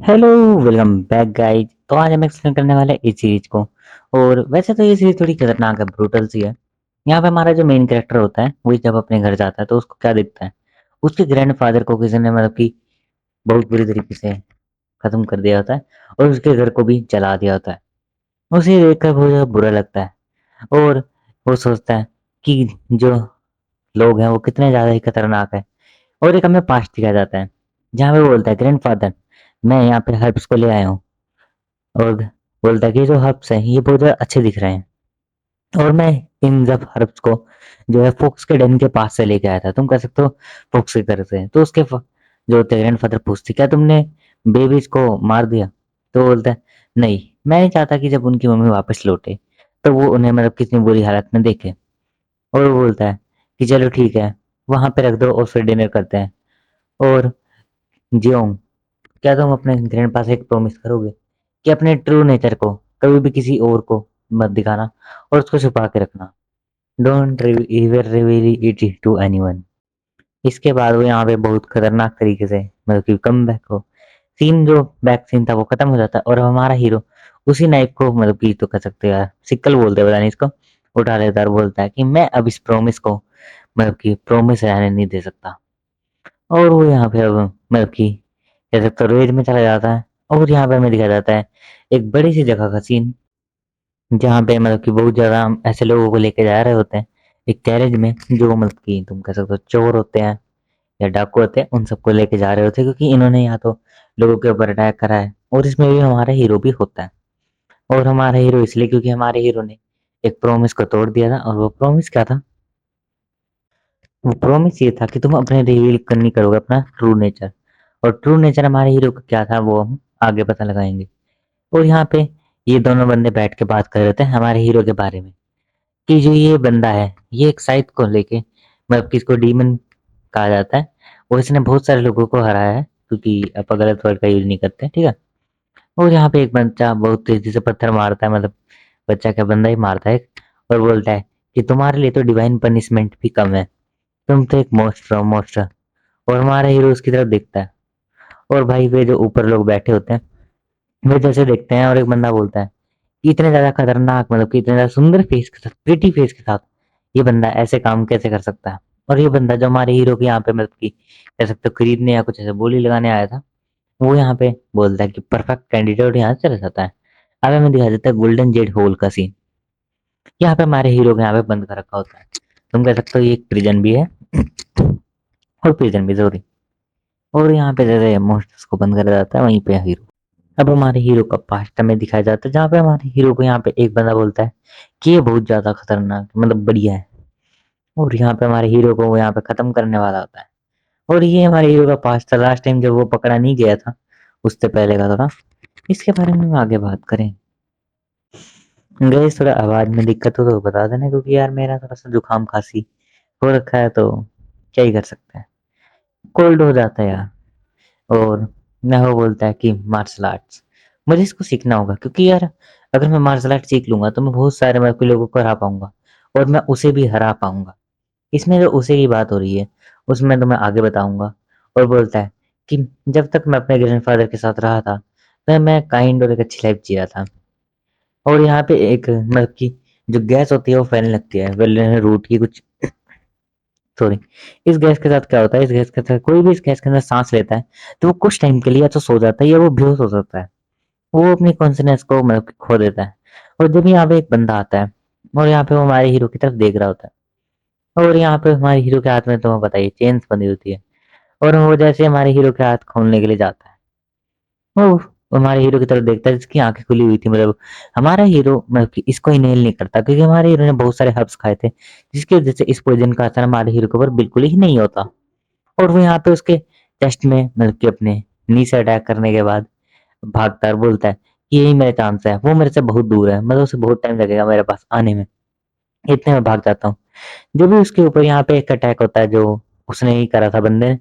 Hello, welcome back guys. तो आज हम एक्सप्लेन करने वाले हैं इस सीरीज को। और वैसे तो ये सीरीज थोड़ी खतरनाक है, ब्रूटल सी है। यहाँ पे हमारा जो मेन कैरेक्टर होता है वही जब अपने घर जाता है तो उसको क्या दिखता है, उसके ग्रैंडफादर को किसी ने मतलब कि बहुत बुरी तरीके से खत्म कर दिया होता है और उसके घर को भी जला दिया होता है। उसे देखकर बहुत ज्यादा बुरा लगता है और वो सोचता है कि जो लोग हैं वो कितने ज्यादा ही खतरनाक है। और एक हमें पास्ट दिखाया जाता है जहाँ पे वो बोलता है, ग्रैंडफादर मैं यहाँ पे हर्ब्स को ले आया हूँ। और बोलता है कि जो हर्ब्स हैं ये बहुत ज़्यादा अच्छे दिख रहे हैं और मैं इन सब हर्ब्स को जो है फोक्स के डन के पास से लेके आया था। तुम कह सकते हो फोक्स के घर से। तो उसके जो ग्रैंड फादर पूछते क्या तुमने बेबीज को मार दिया। तो बोलता है नहीं, मैं नहीं चाहता कि जब उनकी मम्मी वापस लौटे तो वो उन्हें मतलब कितनी बुरी हालत में देखे। और वो बोलता है कि चलो ठीक है, वहां पे रख दो और फिर डिनर करते हैं। और जियोंग, क्या तुम अपने ग्रैंडपा से एक प्रॉमिस करोगे कि अपने ट्रू नेचर को कभी भी किसी और को मत दिखाना और उसको छुपा के रखना। Don't ever reveal it to anyone. इसके बाद वो यहाँ पे बहुत खतरनाक तरीके से मतलब कि कम बैक हो सीन, जो बैक सीन था वो खत्म हो जाता है और हमारा हीरो उसी नाइफ को मतलब कि तो कह सकते हैं यार सिक्कल बोलते हैं, पता नहीं इसको, उठा लेता है और बोलता है कि मैं अब इस प्रॉमिस को मतलब कि प्रॉमिस रहने नहीं दे सकता। और वो यहाँ पे अब मतलब कि कह सकते हो रेड में चला जाता है। और यहाँ पे हमें दिखाया जाता है एक बड़ी सी जगह का सीन जहाँ पे मतलब कि बहुत ज्यादा हम ऐसे लोगों को लेके जा रहे होते हैं एक गैरेज में, जो मतलब कि तुम कह सकते हो चोर होते हैं या डाकू होते हैं, उन सबको लेके जा रहे होते हैं क्योंकि इन्होंने यहाँ तो लोगों के ऊपर अटैक करा है। और इसमें भी हमारा हीरो भी होता है। और हमारा हीरो इसलिए क्योंकि हमारे हीरो ने एक प्रॉमिस को तोड़ दिया था। और वो प्रॉमिस क्या था? वो प्रॉमिस ये था कि तुम अपने रिवील नहीं करोगे अपना ट्रू नेचर। और ट्रू नेचर हमारे हीरो का क्या था वो हम आगे पता लगाएंगे। और यहाँ पे ये दोनों बंदे बैठ के बात कर रहे थे हमारे हीरो के बारे में कि जो ये बंदा है ये एक साइट को लेके मतलब कि इसको डीमन कहा जाता है। और इसने बहुत सारे लोगों को हराया है क्योंकि आप गलत वर्ड का यूज नहीं करते, ठीक है। और यहाँ पे एक बच्चा बहुत तेजी से पत्थर मारता है, मतलब बच्चा क्या बंदा ही मारता है और बोलता है कि तुम्हारे लिए तो डिवाइन पनिशमेंट भी कम है, तुम तो एक मॉन्स्टर हो मॉन्स्टर। और हमारा हीरो उसकी तरफ देखता है और भाई वे जो ऊपर लोग बैठे होते हैं वे जैसे देखते हैं और एक बंदा बोलता है कि इतने ज्यादा खतरनाक मतलब कि इतने ज्यादा सुंदर फेस के साथ, प्रिटी फेस के साथ ये बंदा ऐसे काम कैसे कर सकता है। और ये बंदा जो हमारे हीरो के यहाँ पे मतलब कि कह सकते हो खरीदने या कुछ ऐसे बोली लगाने आया था, वो यहाँ पे बोलता है कि परफेक्ट कैंडिडेट यहाँ से चला जाता है। अब हमें दिखा देता है गोल्डन जेड होल का सीन। यहाँ पे हमारे हीरो को यहाँ पे बंद कर रखा होता है। तुम कह सकते हो ये एक प्रिजन भी है और प्रिजन भी जरूरी। और यहाँ पे जैसे मोस्टर्स को बंद करा जाता है वहीं पे हीरो। अब हमारे हीरो का पास्ट हमें दिखाया जाता है जहाँ पे हमारे हीरो को यहाँ पे एक बंदा बोलता है कि ये बहुत ज्यादा खतरनाक मतलब बढ़िया है। और यहाँ पे हमारे हीरो को वो यहाँ पे खत्म करने वाला होता है। और ये हमारे हीरो का पास्ट था लास्ट टाइम जब वो पकड़ा नहीं गया था, उससे पहले का थोड़ा इसके बारे में हम आगे बात करें। गैस थोड़ा आवाज में दिक्कत हो तो बता देना क्योंकि यार मेरा थोड़ा सा जुकाम खांसी हो रखा है तो क्या ही कर सकते हैं, कोल्ड हो जाता है यार। और वो बोलता है कि मार्शल आर्ट्स मुझे इसको सीखना होगा क्योंकि यार अगर मैं मार्शल आर्ट सीख लूंगा तो मैं बहुत सारे मतलब कि लोगों को हरा पाऊंगा और मैं उसे भी हरा पाऊंगा। इसमें जो उसे की बात हो रही है उसमें तो मैं आगे बताऊंगा। और बोलता है कि जब तक मैं अपने ग्रैंडफादर के साथ रहा था तो मैं काइंड और एक अच्छी लाइफ जिया था। और यहाँ पे एक मतलब कि जो गैस होती है वो फैलने लगती है वेल रूट की कुछ, सॉरी। इस गैस के साथ क्या होता है, इस गैस के साथ कोई भी इस गैस के अंदर सांस लेता है तो वो कुछ टाइम के लिए या तो सो जाता है या वो बेहोश हो सकता है। वो अपनी कॉन्शियसनेस को मतलब कि खो देता है। और जब यहाँ पे एक बंदा आता है और यहाँ पे वो हमारे हीरो की तरफ देख रहा होता है और यहाँ पे हमारे हीरो के हाथ में तुम्हें पता ही चेन्स बंधी होती है। और वो जैसे हमारे हीरो के हाथ खोलने के लिए जाता है वो हमारे हीरो की तरफ देखता है जिसकी आंखें खुली हुई थी, मतलब हमारा हीरो मतलब कि इसको इनहेल नहीं करता क्योंकि हमारे हीरो ने बहुत सारे हर्ब्स खाए थे जिसकी वजह से इस पॉइजन का असर हमारे हीरो के ऊपर बिल्कुल ही नहीं होता। और वो यहाँ पे उसके चेस्ट में मतलब कि अपने नी से अटैक करने के बाद भागता है और बोलता है कि यही मेरा चांस है, वो मेरे से बहुत दूर है मतलब उसे बहुत टाइम लगेगा मेरे पास आने में, इतने में भाग जाता हूँ। जो भी उसके ऊपर यहाँ पे एक अटैक होता है जो उसने ही करा था बंदे ने।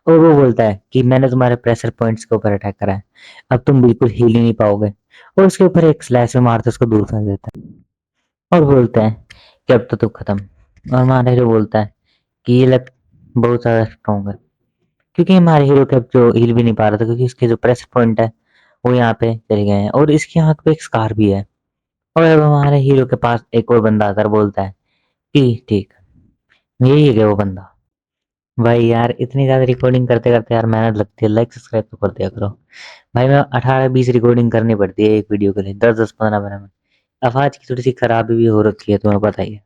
और वो बोलता है कि मैंने तुम्हारे प्रेशर पॉइंट्स के ऊपर अटैक करा है, अब तुम बिल्कुल हिल ही नहीं पाओगे। और उसके ऊपर एक स्लैश में मारते उसको दूर फेंक देता है और बोलता है कि अब तो तू खत्म। और हमारा हीरो बोलता है कि ये लग बहुत ज्यादा स्ट्रॉन्ग है क्योंकि हमारे हीरो के अब जो हिल भी नहीं पा रहा था क्योंकि उसके जो प्रेशर पॉइंट है वो यहाँ पे चले गए हैं और इसकी आँख पे एक स्कार भी है। और अब हमारे हीरो के पास एक और बंदा आकर बोलता है कि ठीक, यही है क्या वो बंदा? भाई यार इतनी ज़्यादा रिकॉर्डिंग करते-करते यार मेहनत लगती है, लाइक सब्सक्राइब तो कर दिया करो। भाई मैं 18-20 रिकॉर्डिंग करनी पड़ती है एक वीडियो के लिए, 10-10 15-15 मिनट। आवाज़ की थोड़ी-सी खराबी भी हो रखी है तुम्हें पता ही है।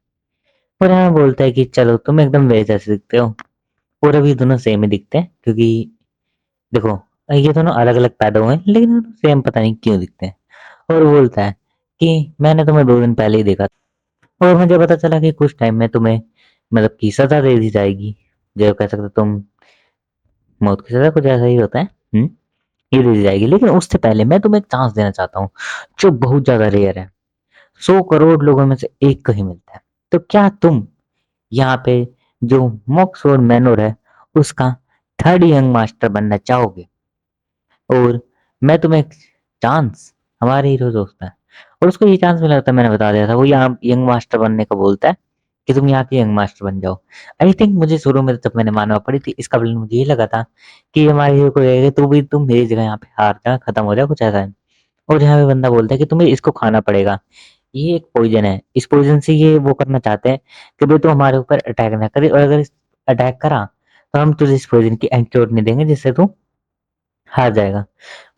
और यहाँ बोलता है कि चलो तुम एकदम मेरे जैसे दिखते हो। और अभी दोनों सेम ही दिखते हैं क्योंकि देखो ये दोनों अलग-अलग पैदा हुए हैं लेकिन दोनों सेम पता नहीं क्यों दिखते हैं। और बोलता है कि मैंने तुम्हें 2 दिन पहले ही देखा था और मुझे पता चला कि कुछ टाइम में तुम्हें मतलब कि सज़ा दे दी जाएगी। जो कह सकते हो तुम मौत की सज़ा कुछ ऐसा ही होता है। ये दे दी जाएगी लेकिन उससे पहले मैं तुम्हें एक चांस देना चाहता हूँ जो बहुत ज़्यादा रेयर है। 100 करोड़ लोगों में से एक को ही मिलता है। तो क्या तुम यहाँ पे जो मॉक्सफोर्ड मैनोर है उसका थर्ड यंग मास्टर बनना चाहोगे? और मैं तुम्हें एक चांस हमारे हीरो दोस्त है और उसको ये चांस मिला था मैंने बता दिया था वो यहाँ यंग मास्टर बनने को बोलता है कि तुम यहाँ के यंग मास्टर बन जाओ। आई थिंक मुझे शुरू में जब मैंने मानवा पड़ी थी इसका प्लान मुझे ये लगा था कि हमारे हीरो को कहेगा तू भी तुम मेरी जगह यहाँ पे हार जा खत्म हो जा कुछ ऐसा है। और यहाँ पे बंदा बोलता है कि तुम्हें इसको खाना पड़ेगा। ये एक पॉइजन है। इस पॉइजन से ये वो करना चाहते हैं कि भाई तू हमारे ऊपर अटैक ना करे और अगर अटैक करा तो हम तुझे इस पॉइजन की एंटीडोट नहीं देंगे जिससे तू हार जाएगा।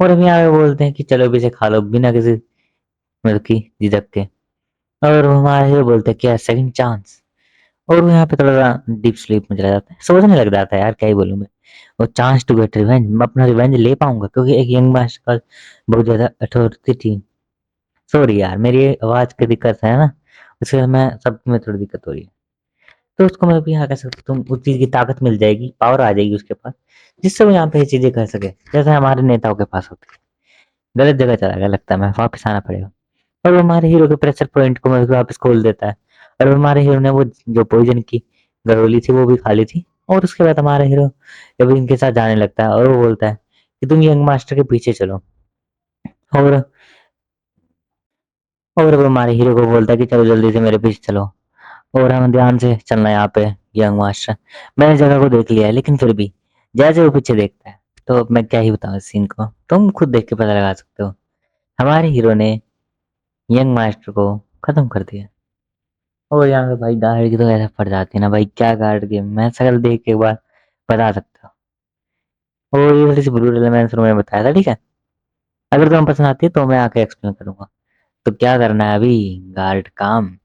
और हम यहाँ पे बोलते हैं कि चलो अभी इसे खा लो बिना किसी मतलब की झिझक के। और वो हमारे हीरो बोलते हैं क्या सेकंड चांस। और वो यहाँ पे थोड़ा डीप स्लीप में चला जाता है सोचने लग जाता है यार क्या ही बोलूं मैं। वो चांस टू गेट रिवेंज मैं अपना रिवेंज ले पाऊंगा क्योंकि एक यंग मास्टर बहुत ज्यादा अथॉरिटी थी। सॉरी यार मेरी आवाज की दिक्कत है ना उसके वजह मैं सब में थोड़ी दिक्कत हो रही है। तो उसको मैं भी यहाँ कह सकता हूँ तुम उस चीज की ताकत मिल जाएगी पावर आ जाएगी उसके पास जिससे वो यहाँ पे ये चीजें कर सके जैसे हमारे नेताओं के पास होती है। गलत जगह चला गया लगता है मैं वापस आना पड़ेगा। और वो हमारे हीरो के प्रेशर पॉइंट को मतलब वापस खोल देता है। और हमारे हीरो ने वो जो पॉइजन की गोली थी वो भी खा ली थी। और उसके बाद हमारा हीरो जब इनके साथ जाने लगता है और वो बोलता है कि तुम यंग मास्टर के पीछे चलो। और वो हमारे हीरो को बोलता है कि चलो जल्दी से मेरे पीछे चलो और हमें ध्यान से चलना है यहाँ पे यंग मास्टर। मैंने जगह को देख लिया है लेकिन फिर भी जैसे वो पीछे देखता है तो अब मैं क्या ही बताऊं इस सीन को तुम खुद देख के पता लगा सकते हो। हमारे हीरो ने यंग मास्टर को खत्म कर दिया। और यहाँ पे भाई गार्ड की तो ऐसा फट जाती है ना भाई क्या गार्ड की मैं शक्ल देख के एक बार बता सकता हूँ। और ये थोड़ी सी ब्रूटल मैंने शुरू में बताया था ठीक है। अगर तुम्हें पसंद आती है तो मैं आके एक्सप्लेन करूंगा। तो क्या करना है अभी गार्ड काम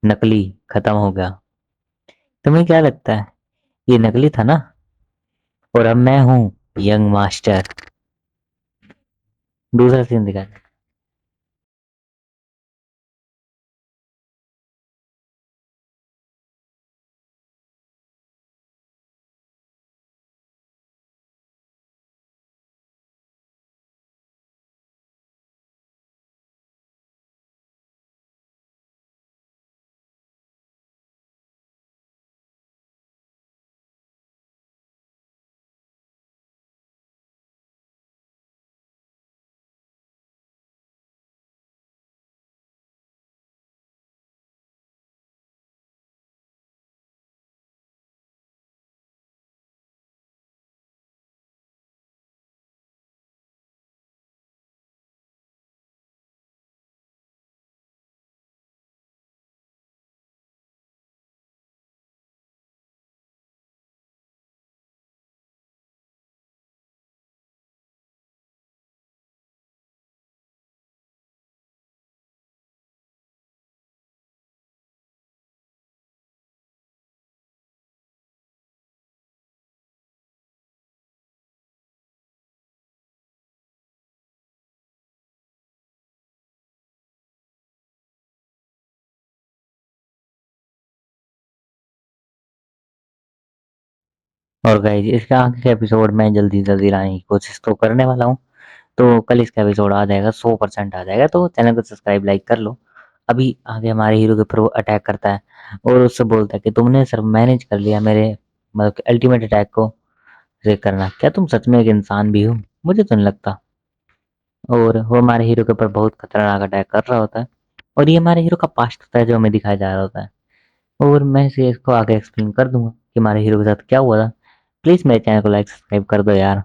नकली खत्म हो गया। तुम्हें क्या लगता है ये नकली था ना और अब मैं हूँ यंग मास्टर। दूसरा सीन दिखा। और गाइस इसका आगे का एपिसोड मैं जल्दी जल्दी लाने की कोशिश तो करने वाला हूँ। तो कल इसका एपिसोड आ जाएगा 100% आ जाएगा तो चैनल को सब्सक्राइब लाइक कर लो। अभी आगे हमारे हीरो के ऊपर वो अटैक करता है और उससे बोलता है कि तुमने सर मैनेज कर लिया मेरे मतलब अल्टीमेट अटैक को ये करना क्या तुम सच में एक इंसान भी हो मुझे तो नहीं लगता। और वो हमारे हीरो के ऊपर बहुत खतरनाक अटैक कर रहा होता है और ये हमारे हीरो का पास्ट होता है जो हमें दिखाया जा रहा होता है। और मैं इसे इसको आगे एक्सप्लेन कर दूंगा कि हमारे हीरो के साथ क्या हुआ था। प्लीज मेरे चैनल को लाइक सब्सक्राइब कर दो यार।